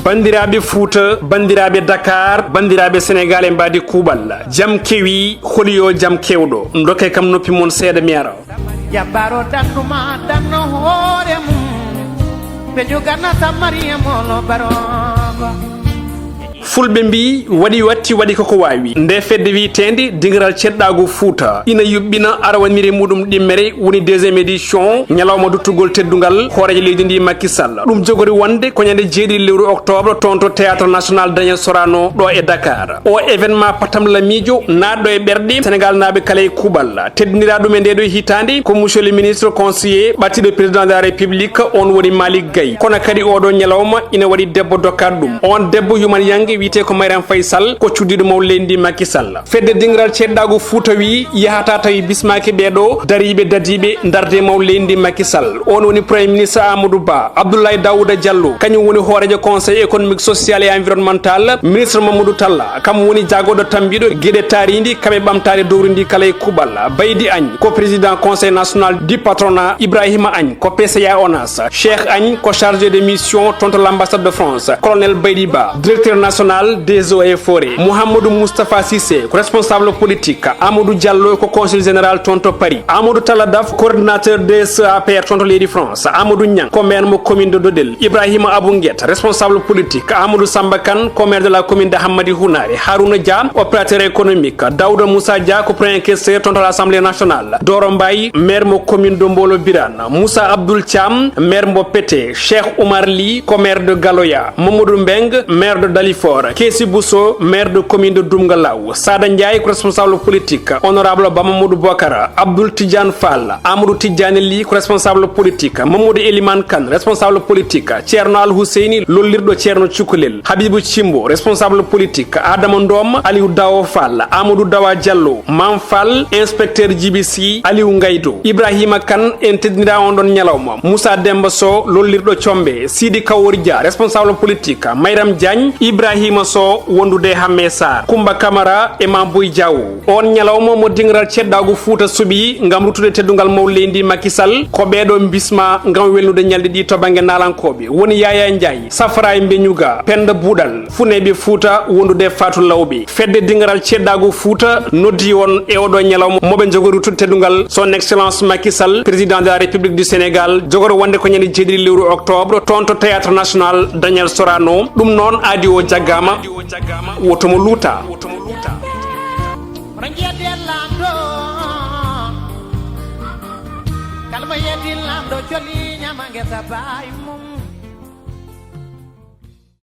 bandiraɓe Fouta, bandiraɓe Dakar, bandiraɓe Sénégal e mbadi kuuɓal jam kewi holiyo jam kewɗo dokke kam noppi mon seeɗa mi ara jabbaro dannuma danno hoore mum ɓe joganata mariamolo barogo fulɓe mbi waɗi watti waɗi koko wawi nde fedde witende dingiral ceɗɗago Fouta ina yuɓɓina arawanire muɗum ɗimmere woni deuxiéme édition ñalawma duttugol teddugal hoorejo leydi ndi Macky Sall ɗum jogori wonde ko ñande jeeɗiɗi lewru octobre toon to théâtre national Daniel Sorano ɗo e Dakar o événement patam lamijo naɗɗo e ɓerɗe Sénégal naaɓe kala e kuuɓal teddinira ɗum e ndeɗo hitande ko monsieur le ministre conseiller ɓattiɗo président de la république on woni Malick Gaye kono kadi oɗo ñalawma ina waɗi debbo dokkat ɗum on debbo yuman yangue wiyete ko Mariam Faye Sall ko cuddiɗo maw leydi Macky Sall fedde dingiral ceɗɗago Fouta wi yahata tawi bismaki ɓeɗo dariɓe dadiɓe darde maw leydi Macky Sall on woni premier ministre Amadou Ba Abdoulaye Daouda Diallo kañum woni hoorejo conseil économique social et environnemental ministre Mamadou Talla kam woni jagoɗo tambiɗo gueɗe taaridi kamɓe ɓamtare dowridi kala e kuuɓal Baydi Agne ko président conseil national du patronat Ibrahima Agne ko PCA ONAS Cheikh Agne ko chargé de mission toon to l'ambassade de France colonel Baydi Ba directeur national des eaux et forêts Mouhamadou Moustapha Cissé ko responsable politique Amadou Diallo ko conseil général toon to Paris Amadou Talla Daf coordinateur des APR toon to leydi France Amadou Niang ko maire mo commune de Dodel Ibrahima Abou Nguet responsable politique Amadou Samba Kane ko maire de la commune de Hammadi Hounare Harouna Dia opérateur économique Daouda Moussa Dia ko premier questeur toon to l'Assemblée nationale Doro Mbaye maire mo commune de Mbolo Birane Moussa Abdoul Thiam maire mo Pété Cheikh Oumar Ly ko maire de Galoya Mamadou Mbeng maire de Dalifort Kessi Bousso maire de commune de Doumgalaw Sada Ndiaye ko responsable politique honorable Bamamadou Bokara Abdoul Tidiane Fall Amadou Tidiane Ly ko responsable politique Mamadou Elimane Kane responsable politique Thierno Al Husseini lollirɗo Thierno Cukalel Habibou Thimbo responsable politique Adama Ndom Aliou Dawo Fall Amadou Dawa Diallo Mam Fall inspecteur JBC Aliou Ngaydo Ibrahima Kane en teddinira on ɗon ñalawma Moussa Demba Sow lollirɗo Thiombe Sidi Kawori Dia responsable politique Mayram Diagne Ibrahima Sow wondude Hamme Sarr Kumba Camara e Mamboy Diaw on ñalawma mo dingiral ceɗɗago Fouta suuɓi ngam ruttude teddugal maw leydi Macky Sall ko ɓeɗo bisma ngam welnude ñalɗe ɗi to banggue nalankoɓe woni Yaya Ndiaye Safara e Mbeñuga Penda Boudal funeɓe Fouta wondude Fatou Lawɓe fedde dingiral ceɗɗago Fouta noddi on e oɗo ñalawma moɓe jogori ruttude teddugal son excellence Macky Sall président de la république du Sénégal jogori wonde ko ñande jeeɗiɗi lewru octobre toon to théâtre national Daniel Sorano ɗum noon aadi o jaggama wotomo luuta kalma yeddi lamɗo joli ñama ngesa baay mum